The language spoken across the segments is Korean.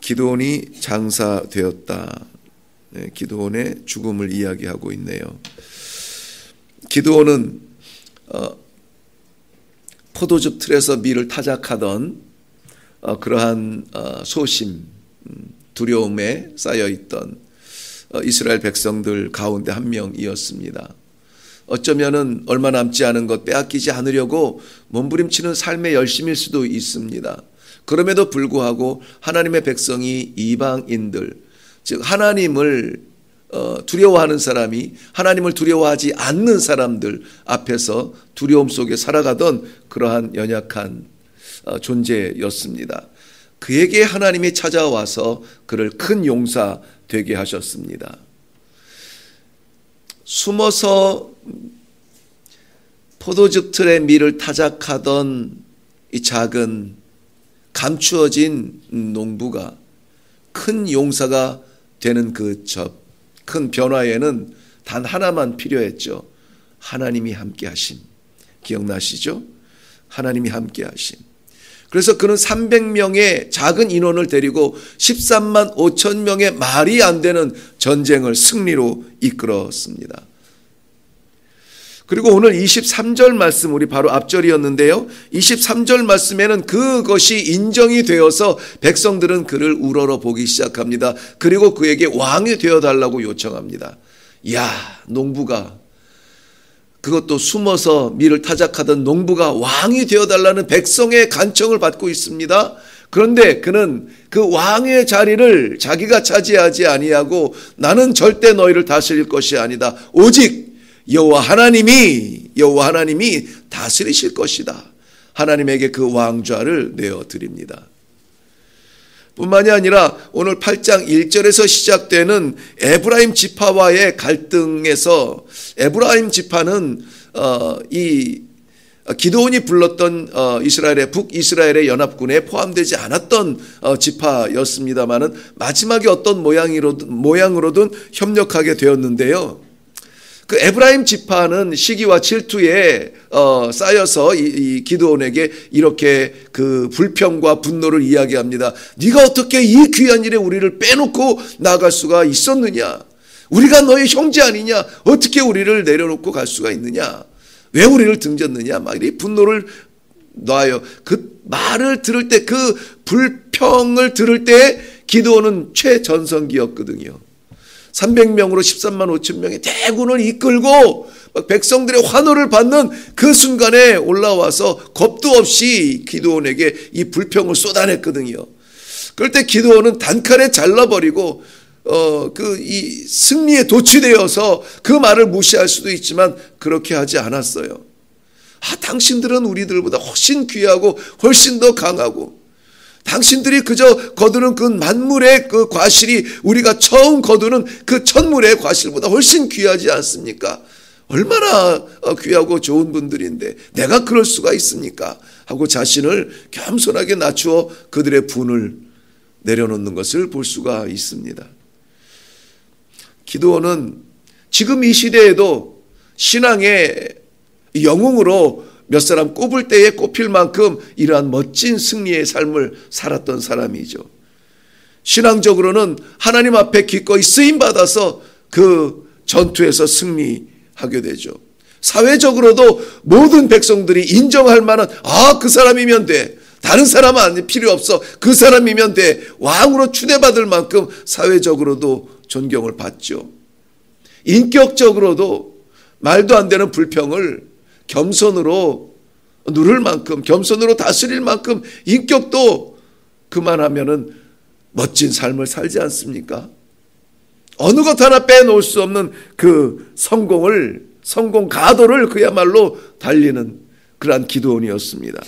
기드온이 장사되었다. 기드온의 죽음을 이야기하고 있네요. 기드온은 포도즙 틀에서 밀을 타작하던 그러한 소심, 두려움에 쌓여있던 이스라엘 백성들 가운데 한 명이었습니다. 어쩌면은 얼마 남지 않은 것 빼앗기지 않으려고 몸부림치는 삶의 열심일 수도 있습니다. 그럼에도 불구하고 하나님의 백성이 이방인들, 즉 하나님을 두려워하는 사람이 하나님을 두려워하지 않는 사람들 앞에서 두려움 속에 살아가던 그러한 연약한 존재였습니다. 그에게 하나님이 찾아와서 그를 큰 용사 되게 하셨습니다. 숨어서 포도즙 틀에 밀을 타작하던 이 작은 감추어진 농부가 큰 용사가 되는 그 큰 변화에는 단 하나만 필요했죠. 하나님이 함께 하심. 기억나시죠? 하나님이 함께 하심. 그래서 그는 300명의 작은 인원을 데리고 13만 5천 명의 말이 안 되는 전쟁을 승리로 이끌었습니다. 그리고 오늘 23절 말씀, 우리 바로 앞절이었는데요. 23절 말씀에는 그것이 인정이 되어서 백성들은 그를 우러러 보기 시작합니다. 그리고 그에게 왕이 되어달라고 요청합니다. 야, 농부가, 그것도 숨어서 밀을 타작하던 농부가 왕이 되어달라는 백성의 간청을 받고 있습니다. 그런데 그는 그 왕의 자리를 자기가 차지하지 아니하고 나는 절대 너희를 다스릴 것이 아니다. 오직 여호와 하나님이 다스리실 것이다. 하나님에게 그 왕좌를 내어드립니다. 뿐만이 아니라 오늘 8장 1절에서 시작되는 에브라임 지파와의 갈등에서 에브라임 지파는 이 기드온이 불렀던 이스라엘의 북이스라엘의 연합군에 포함되지 않았던 지파였습니다마는 마지막에 어떤 모양으로든 협력하게 되었는데요. 그 에브라임 지파는 시기와 질투에 쌓여서 이 기드온에게 이렇게 그 불평과 분노를 이야기합니다. 네가 어떻게 이 귀한 일에 우리를 빼놓고 나갈 수가 있었느냐? 우리가 너의 형제 아니냐? 어떻게 우리를 내려놓고 갈 수가 있느냐? 왜 우리를 등졌느냐? 막 이 분노를 놔요. 그 말을 들을 때, 그 불평을 들을 때 기드온은 최전성기였거든요. 300명으로 13만 5천 명의 대군을 이끌고 백성들의 환호를 받는 그 순간에 올라와서 겁도 없이 기드온에게 이 불평을 쏟아냈거든요. 그럴 때 기드온은 단칼에 잘라버리고 이 승리에 도취되어서 그 말을 무시할 수도 있지만 그렇게 하지 않았어요. 당신들은 우리들보다 훨씬 귀하고 훨씬 더 강하고 당신들이 그저 거두는 그 만물의 그 과실이 우리가 처음 거두는 그 천물의 과실보다 훨씬 귀하지 않습니까? 얼마나 귀하고 좋은 분들인데 내가 그럴 수가 있습니까? 하고 자신을 겸손하게 낮추어 그들의 분을 내려놓는 것을 볼 수가 있습니다. 기드온은 지금 이 시대에도 신앙의 영웅으로 몇 사람 꼽을 때에 꼽힐 만큼 이러한 멋진 승리의 삶을 살았던 사람이죠. 신앙적으로는 하나님 앞에 기꺼이 쓰임받아서 그 전투에서 승리하게 되죠. 사회적으로도 모든 백성들이 인정할 만한 그 사람이면 돼. 다른 사람은 필요 없어. 그 사람이면 돼. 왕으로 추대받을 만큼 사회적으로도 존경을 받죠. 인격적으로도 말도 안 되는 불평을 겸손으로 누를 만큼, 겸손으로 다스릴 만큼 인격도 그만하면은 멋진 삶을 살지 않습니까? 어느 것 하나 빼놓을 수 없는 그 성공 가도를 그야말로 달리는 그러한 기드온이었습니다.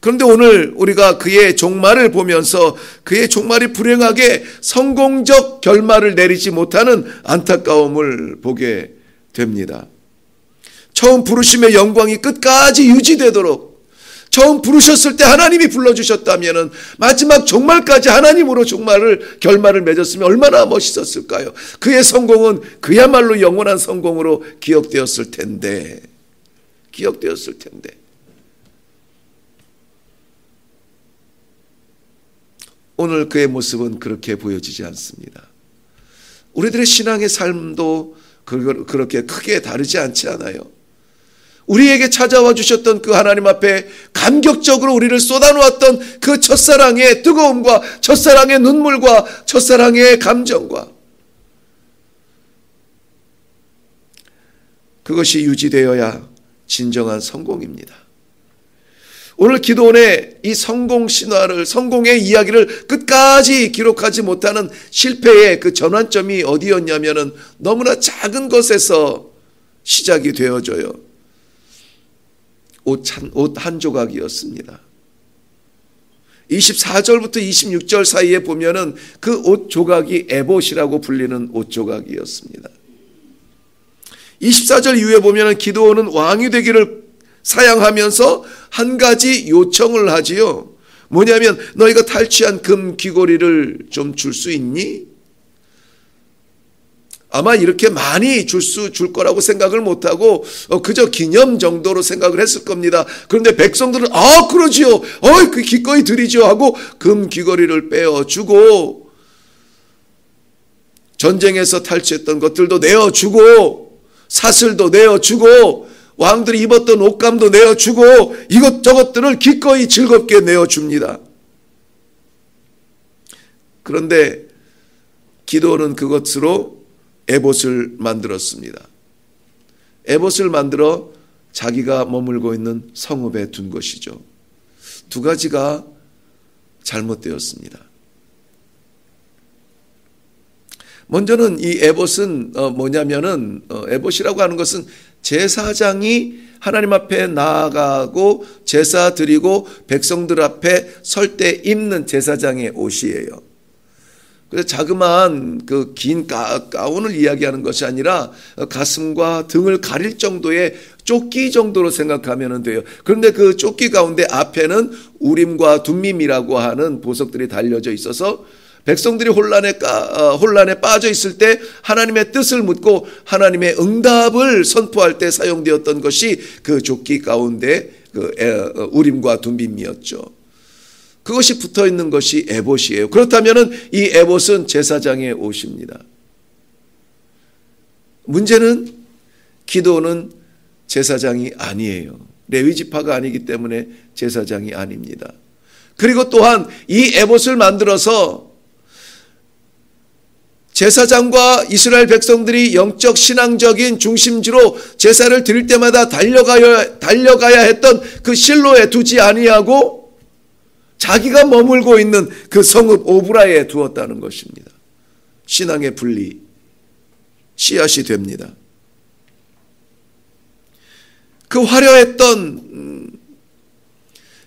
그런데 오늘 우리가 그의 종말을 보면서 그의 종말이 불행하게 성공적 결말을 내리지 못하는 안타까움을 보게 됩니다. 처음 부르심의 영광이 끝까지 유지되도록 처음 부르셨을 때 하나님이 불러주셨다면 마지막 종말까지 하나님으로 결말을 맺었으면 얼마나 멋있었을까요? 그의 성공은 그야말로 영원한 성공으로 기억되었을 텐데 오늘 그의 모습은 그렇게 보여지지 않습니다. 우리들의 신앙의 삶도 그렇게 크게 다르지 않지 않아요. 우리에게 찾아와 주셨던 그 하나님 앞에 감격적으로 우리를 쏟아놓았던 그 첫사랑의 뜨거움과 첫사랑의 눈물과 첫사랑의 감정과 그것이 유지되어야 진정한 성공입니다. 오늘 기도원의 이 성공 신화를, 성공의 이야기를 끝까지 기록하지 못하는 실패의 그 전환점이 어디였냐면은 너무나 작은 것에서 시작이 되어져요. 옷 한 조각이었습니다. 24절부터 26절 사이에 보면은 그 옷 조각이 에봇이라고 불리는 옷 조각이었습니다. 24절 이후에 보면은 기드온은 왕이 되기를 사양하면서 한 가지 요청을 하지요. 뭐냐면 너희가 탈취한 금 귀고리를 좀 줄 수 있니? 아마 이렇게 많이 줄 거라고 생각을 못하고 그저 기념 정도로 생각을 했을 겁니다. 그런데 백성들은 그러지요. 그 기꺼이 드리죠 하고 금 귀걸이를 빼어주고 전쟁에서 탈취했던 것들도 내어주고 사슬도 내어주고 왕들이 입었던 옷감도 내어주고 이것저것들을 기꺼이 즐겁게 내어줍니다. 그런데 기드온은 그것으로 에봇을 만들었습니다. 에봇을 만들어 자기가 머물고 있는 성읍에 둔 것이죠. 두 가지가 잘못되었습니다. 먼저는 이 에봇은 뭐냐면은 에봇이라고 하는 것은 제사장이 하나님 앞에 나아가고 제사 드리고 백성들 앞에 설 때 입는 제사장의 옷이에요. 그래서 자그마한 그 긴 가운을 이야기하는 것이 아니라 가슴과 등을 가릴 정도의 조끼 정도로 생각하면 돼요. 그런데 그 조끼 가운데 앞에는 우림과 둠밈이라고 하는 보석들이 달려져 있어서 백성들이 혼란에 빠져 있을 때 하나님의 뜻을 묻고 하나님의 응답을 선포할 때 사용되었던 것이 그 조끼 가운데 그 우림과 둠밈이었죠. 그것이 붙어 있는 것이 에봇이에요. 그렇다면 이 에봇은 제사장의 옷입니다. 문제는 기드온은 제사장이 아니에요. 레위 지파가 아니기 때문에 제사장이 아닙니다. 그리고 또한 이 에봇을 만들어서 제사장과 이스라엘 백성들이 영적 신앙적인 중심지로 제사를 드릴 때마다 달려가야 했던 그 실로에 두지 아니하고 자기가 머물고 있는 그 성읍 오브라에 두었다는 것입니다. 신앙의 분리, 씨앗이 됩니다. 그 화려했던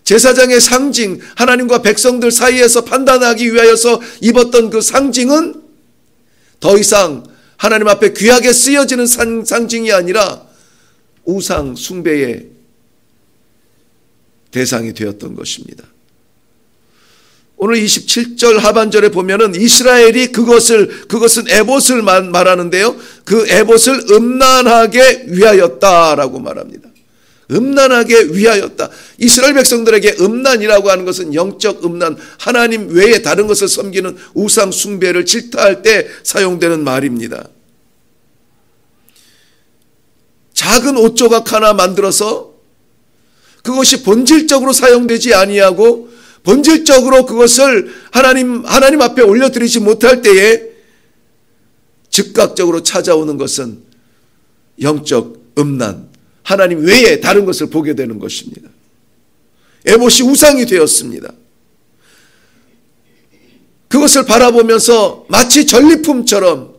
제사장의 상징, 하나님과 백성들 사이에서 판단하기 위하여서 입었던 그 상징은 더 이상 하나님 앞에 귀하게 쓰여지는 상징이 아니라 우상 숭배의 대상이 되었던 것입니다. 오늘 27절 하반절에 보면은 이스라엘이 그것은 에봇을 말하는데요. 그 에봇을 음란하게 위하였다라고 말합니다. 음란하게 위하였다. 이스라엘 백성들에게 음란이라고 하는 것은 영적 음란, 하나님 외에 다른 것을 섬기는 우상 숭배를 질타할 때 사용되는 말입니다. 작은 옷 조각 하나 만들어서 그것이 본질적으로 사용되지 아니하고 본질적으로 그것을 하나님 앞에 올려드리지 못할 때에 즉각적으로 찾아오는 것은 영적 음란, 하나님 외에 다른 것을 보게 되는 것입니다. 에봇이 우상이 되었습니다. 그것을 바라보면서 마치 전리품처럼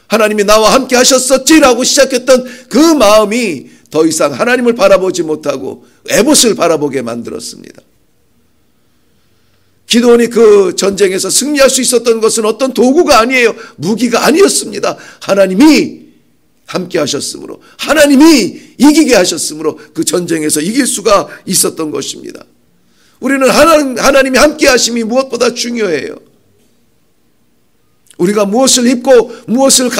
하나님이 나와 함께 하셨었지라고 시작했던 그 마음이 더 이상 하나님을 바라보지 못하고 에봇을 바라보게 만들었습니다. 기드온이 그 전쟁에서 승리할 수 있었던 것은 어떤 도구가 아니에요. 무기가 아니었습니다. 하나님이 함께 하셨으므로, 하나님이 이기게 하셨으므로 그 전쟁에서 이길 수가 있었던 것입니다. 우리는 하나님이 함께 하심이 무엇보다 중요해요. 우리가 무엇을 입고 무엇을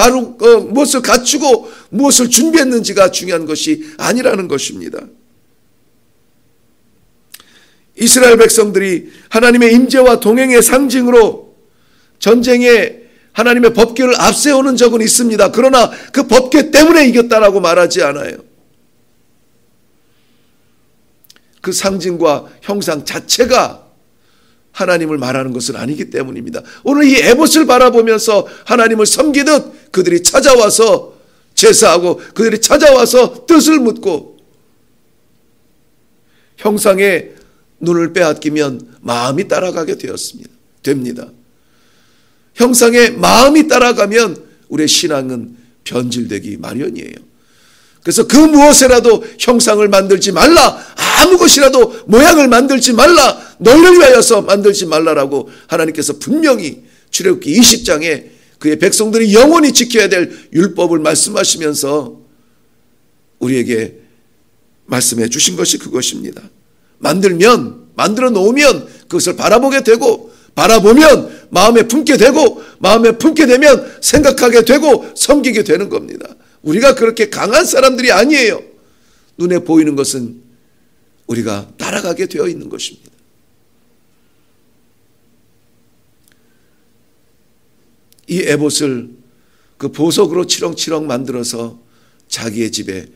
갖추고 무엇을 준비했는지가 중요한 것이 아니라는 것입니다. 이스라엘 백성들이 하나님의 임재와 동행의 상징으로 전쟁에 하나님의 법궤를 앞세우는 적은 있습니다. 그러나 그 법궤 때문에 이겼다라고 말하지 않아요. 그 상징과 형상 자체가 하나님을 말하는 것은 아니기 때문입니다. 오늘 이 에봇을 바라보면서 하나님을 섬기듯 그들이 찾아와서 제사하고 그들이 찾아와서 뜻을 묻고 형상에 눈을 빼앗기면 마음이 따라가게 됩니다. 형상에 마음이 따라가면 우리의 신앙은 변질되기 마련이에요. 그래서 그 무엇에라도 형상을 만들지 말라. 아무 것이라도 모양을 만들지 말라. 너희를 위하여서 만들지 말라라고 하나님께서 분명히 출애굽기 20장에 그의 백성들이 영원히 지켜야 될 율법을 말씀하시면서 우리에게 말씀해 주신 것이 그것입니다. 만들어 놓으면 그것을 바라보게 되고 바라보면 마음에 품게 되고 마음에 품게 되면 생각하게 되고 섬기게 되는 겁니다. 우리가 그렇게 강한 사람들이 아니에요. 눈에 보이는 것은 우리가 따라가게 되어 있는 것입니다. 이 에봇을 그 보석으로 치렁치렁 만들어서 자기의 집에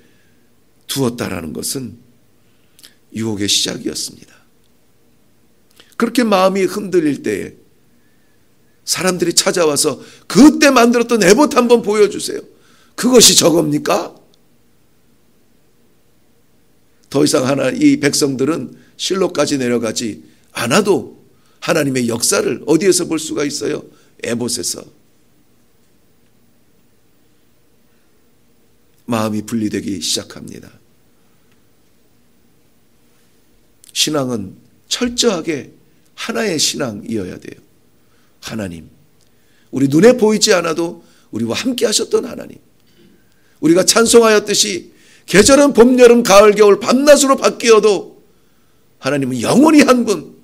두었다라는 것은 유혹의 시작이었습니다. 그렇게 마음이 흔들릴 때에 사람들이 찾아와서 그때 만들었던 에봇 한번 보여주세요. 그것이 저겁니까? 더 이상 이 백성들은 실로까지 내려가지 않아도 하나님의 역사를 어디에서 볼 수가 있어요? 에봇에서. 마음이 분리되기 시작합니다. 신앙은 철저하게 하나의 신앙이어야 돼요. 하나님. 우리 눈에 보이지 않아도 우리와 함께 하셨던 하나님. 우리가 찬송하였듯이 계절은 봄, 여름, 가을, 겨울, 밤낮으로 바뀌어도 하나님은 영원히 한 분,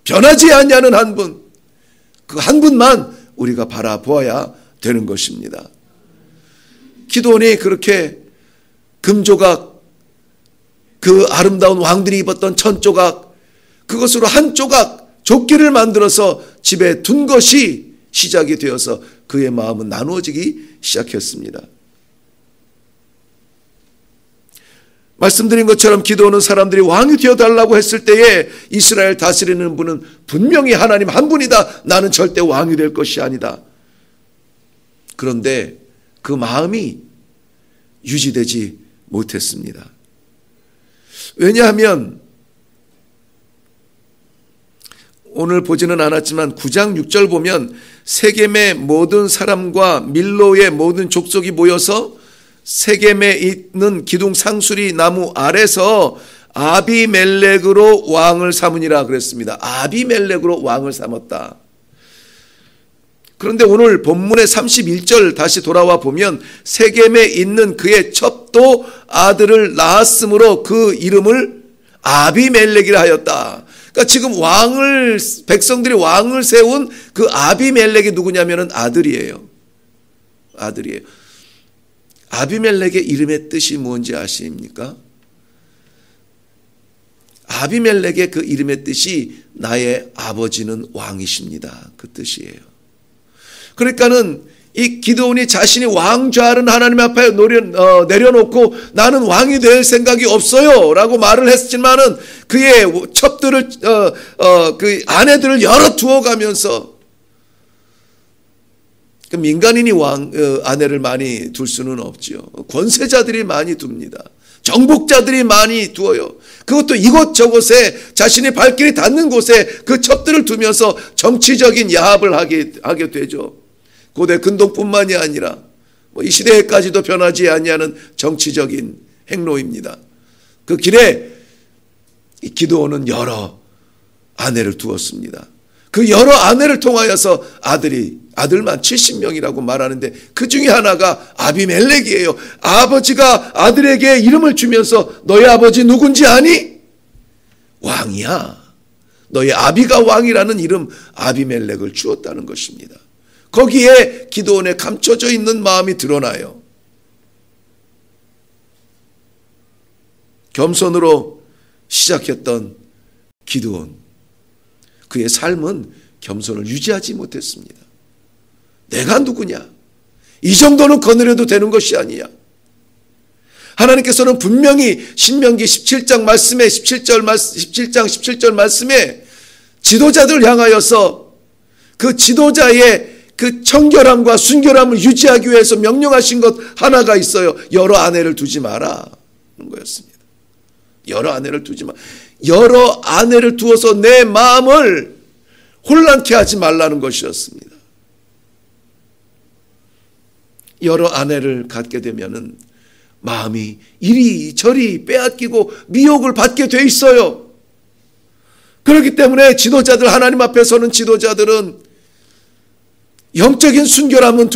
변하지 아니하는 한 분, 그 한 분만 우리가 바라보아야 되는 것입니다. 기드온이 그렇게 금조각, 그 아름다운 왕들이 입었던 천조각, 그것으로 한 조각 조끼를 만들어서 집에 둔 것이 시작이 되어서 그의 마음은 나누어지기 시작했습니다. 말씀드린 것처럼 기드온은 사람들이 왕이 되어달라고 했을 때에 이스라엘 다스리는 분은 분명히 하나님 한 분이다. 나는 절대 왕이 될 것이 아니다. 그런데 그 마음이 유지되지 못했습니다. 왜냐하면 오늘 보지는 않았지만 9장 6절 보면 세겜의 모든 사람과 밀로의 모든 족속이 모여서 세겜에 있는 기둥 상수리 나무 아래서 아비멜렉으로 왕을 삼으니라 그랬습니다. 아비멜렉으로 왕을 삼았다. 그런데 오늘 본문의 31절 다시 돌아와 보면 세겜에 있는 그의 첩도 아들을 낳았으므로 그 이름을 아비멜렉이라 하였다. 그러니까 지금 백성들이 왕을 세운 그 아비멜렉이 누구냐면은 아들이에요. 아들이에요. 아비멜렉의 이름의 뜻이 뭔지 아십니까? 아비멜렉의 그 이름의 뜻이 나의 아버지는 왕이십니다. 그 뜻이에요. 그러니까는 이 기드온이 자신이 왕좌를 하나님 앞에 내려놓고 나는 왕이 될 생각이 없어요 라고 말을 했지만은 그의 첩들을 그 아내들을 열어 두어가면서 민간인이 아내를 많이 둘 수는 없지요. 권세자들이 많이 둡니다. 정복자들이 많이 두어요. 그것도 이곳저곳에 자신의 발길이 닿는 곳에 그 첩들을 두면서 정치적인 야합을 하게 되죠. 고대 근동뿐만이 아니라 이 시대에까지도 변하지 아니하는 정치적인 행로입니다. 그 길에 기드온은 여러 아내를 두었습니다. 그 여러 아내를 통하여서 아들만 70명이라고 말하는데 그 중에 하나가 아비멜렉이에요. 아버지가 아들에게 이름을 주면서 너희 아버지 누군지 아니? 왕이야. 너희 아비가 왕이라는 이름 아비멜렉을 주었다는 것입니다. 거기에 기드온에 감춰져 있는 마음이 드러나요. 겸손으로 시작했던 기드온, 그의 삶은 겸손을 유지하지 못했습니다. 내가 누구냐? 이 정도는 거느려도 되는 것이 아니야. 하나님께서는 분명히 신명기 17장 말씀에 17장 17절 말씀에 지도자들 향하여서 그 지도자의 그 청결함과 순결함을 유지하기 위해서 명령하신 것 하나가 있어요. 여러 아내를 두지 마라 는 거였습니다. 여러 아내를 두지 마. 여러 아내를 두어서 내 마음을 혼란케 하지 말라는 것이었습니다. 여러 아내를 갖게 되면은 마음이 이리저리 빼앗기고 미혹을 받게 돼 있어요. 그렇기 때문에 지도자들, 하나님 앞에 서는 지도자들은 영적인 순결함은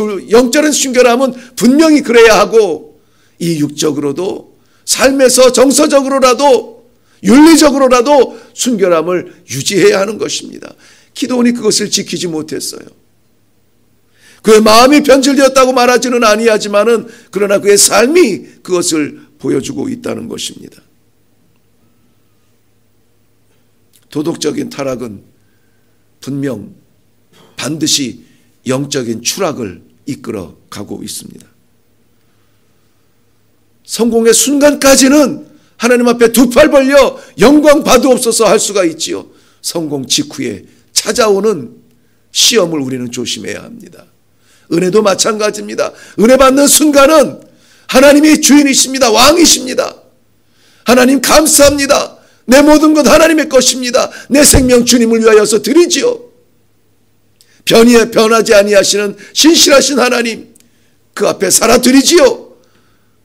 분명히 그래야 하고, 이 육적으로도 삶에서 정서적으로라도 윤리적으로라도 순결함을 유지해야 하는 것입니다. 기드온이 그것을 지키지 못했어요. 그의 마음이 변질되었다고 말하지는 아니하지만은 그러나 그의 삶이 그것을 보여주고 있다는 것입니다. 도덕적인 타락은 분명 반드시 영적인 추락을 이끌어 가고 있습니다. 성공의 순간까지는 하나님 앞에 두 팔 벌려 영광 받으옵소서 할 수가 있지요. 성공 직후에 찾아오는 시험을 우리는 조심해야 합니다. 은혜도 마찬가지입니다. 은혜 받는 순간은 하나님이 주인이십니다. 왕이십니다. 하나님 감사합니다. 내 모든 것 하나님의 것입니다. 내 생명 주님을 위하여서 드리지요. 변하지 아니하시는 신실하신 하나님, 그 앞에 살아드리지요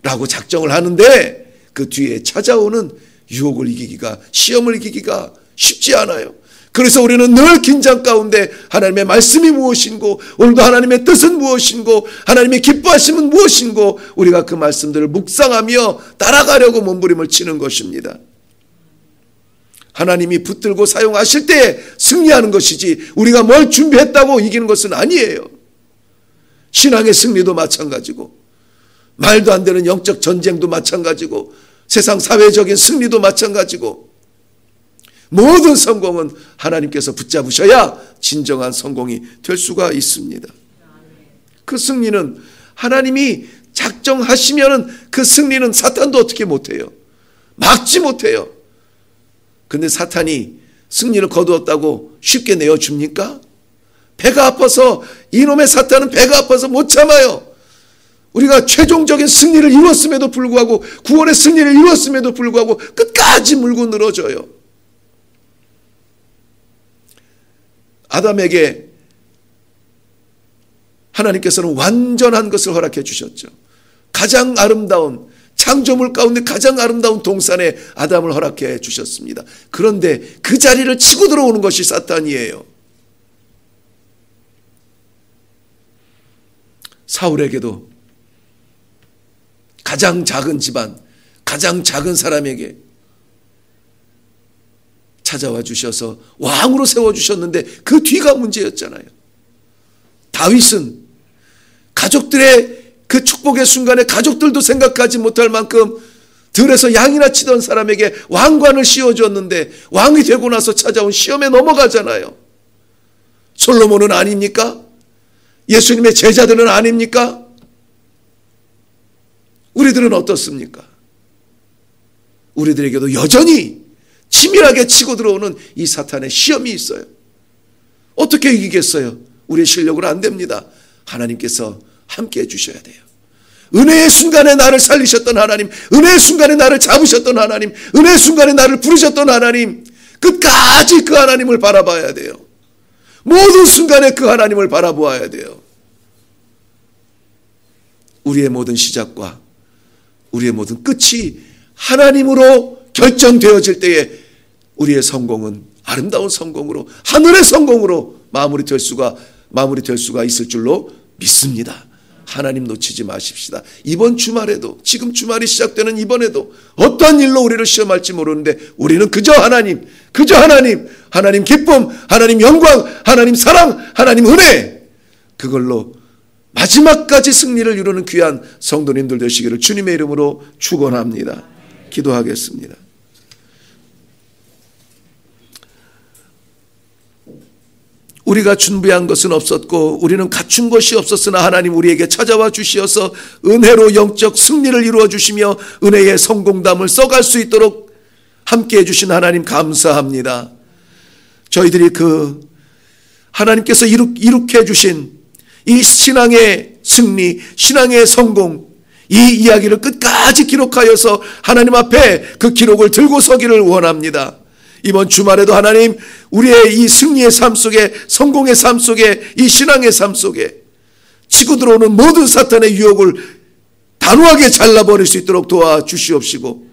라고 작정을 하는데, 그 뒤에 찾아오는 유혹을 이기기가, 시험을 이기기가 쉽지 않아요. 그래서 우리는 늘 긴장 가운데 하나님의 말씀이 무엇인고, 오늘도 하나님의 뜻은 무엇인고, 하나님의 기뻐하심은 무엇인고, 우리가 그 말씀들을 묵상하며 따라가려고 몸부림을 치는 것입니다. 하나님이 붙들고 사용하실 때 승리하는 것이지, 우리가 뭘 준비했다고 이기는 것은 아니에요. 신앙의 승리도 마찬가지고, 말도 안 되는 영적 전쟁도 마찬가지고, 세상 사회적인 승리도 마찬가지고, 모든 성공은 하나님께서 붙잡으셔야 진정한 성공이 될 수가 있습니다. 그 승리는 하나님이 작정하시면은 그 승리는 사탄도 어떻게 못해요. 막지 못해요. 근데 사탄이 승리를 거두었다고 쉽게 내어줍니까? 배가 아파서, 이놈의 사탄은 배가 아파서 못 참아요. 우리가 최종적인 승리를 이뤘음에도 불구하고, 구원의 승리를 이뤘음에도 불구하고 끝까지 물고 늘어져요. 아담에게 하나님께서는 완전한 것을 허락해 주셨죠. 가장 아름다운, 창조물 가운데 가장 아름다운 동산에 아담을 허락해 주셨습니다. 그런데 그 자리를 치고 들어오는 것이 사탄이에요. 사울에게도 가장 작은 집안, 가장 작은 사람에게 찾아와 주셔서 왕으로 세워주셨는데 그 뒤가 문제였잖아요. 다윗은 가족들의 그 축복의 순간에 가족들도 생각하지 못할 만큼 들에서 양이나 치던 사람에게 왕관을 씌워줬는데 왕이 되고 나서 찾아온 시험에 넘어가잖아요. 솔로몬은 아닙니까? 예수님의 제자들은 아닙니까? 우리들은 어떻습니까? 우리들에게도 여전히 치밀하게 치고 들어오는 이 사탄의 시험이 있어요. 어떻게 이기겠어요? 우리의 실력으로 안 됩니다. 하나님께서 함께 해주셔야 돼요. 은혜의 순간에 나를 살리셨던 하나님, 은혜의 순간에 나를 잡으셨던 하나님, 은혜의 순간에 나를 부르셨던 하나님, 끝까지 그 하나님을 바라봐야 돼요. 모든 순간에 그 하나님을 바라보아야 돼요. 우리의 모든 시작과 우리의 모든 끝이 하나님으로 결정되어질 때에 우리의 성공은 아름다운 성공으로, 하늘의 성공으로 마무리될 수가 있을 줄로 믿습니다. 하나님 놓치지 마십시다. 이번 주말에도, 지금 주말이 시작되는 이번에도 어떤 일로 우리를 시험할지 모르는데 우리는 그저 하나님, 하나님 기쁨, 하나님 영광, 하나님 사랑, 하나님 은혜, 그걸로 마지막까지 승리를 이루는 귀한 성도님들 되시기를 주님의 이름으로 축원합니다. 기도하겠습니다. 우리가 준비한 것은 없었고 우리는 갖춘 것이 없었으나 하나님 우리에게 찾아와 주시어서 은혜로 영적 승리를 이루어 주시며 은혜의 성공담을 써갈 수 있도록 함께해 주신 하나님 감사합니다. 저희들이 그 하나님께서 이룩해 주신 이 신앙의 승리, 신앙의 성공, 이 이야기를 끝까지 기록하여서 하나님 앞에 그 기록을 들고 서기를 원합니다. 이번 주말에도 하나님 우리의 이 승리의 삶 속에, 성공의 삶 속에, 이 신앙의 삶 속에 치고 들어오는 모든 사탄의 유혹을 단호하게 잘라버릴 수 있도록 도와주시옵시고,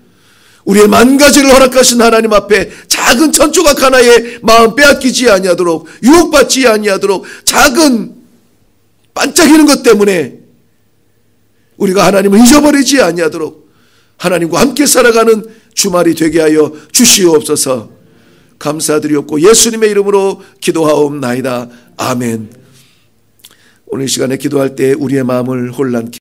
우리의 만 가지를 허락하신 하나님 앞에 작은 천조각 하나의 마음 빼앗기지 아니하도록, 유혹받지 아니하도록, 작은 반짝이는 것 때문에 우리가 하나님을 잊어버리지 아니하도록 하나님과 함께 살아가는 주말이 되게 하여 주시옵소서. 감사드리옵고 예수님의 이름으로 기도하옵나이다. 아멘. 오늘 이 시간에 기도할 때 우리의 마음을 혼란케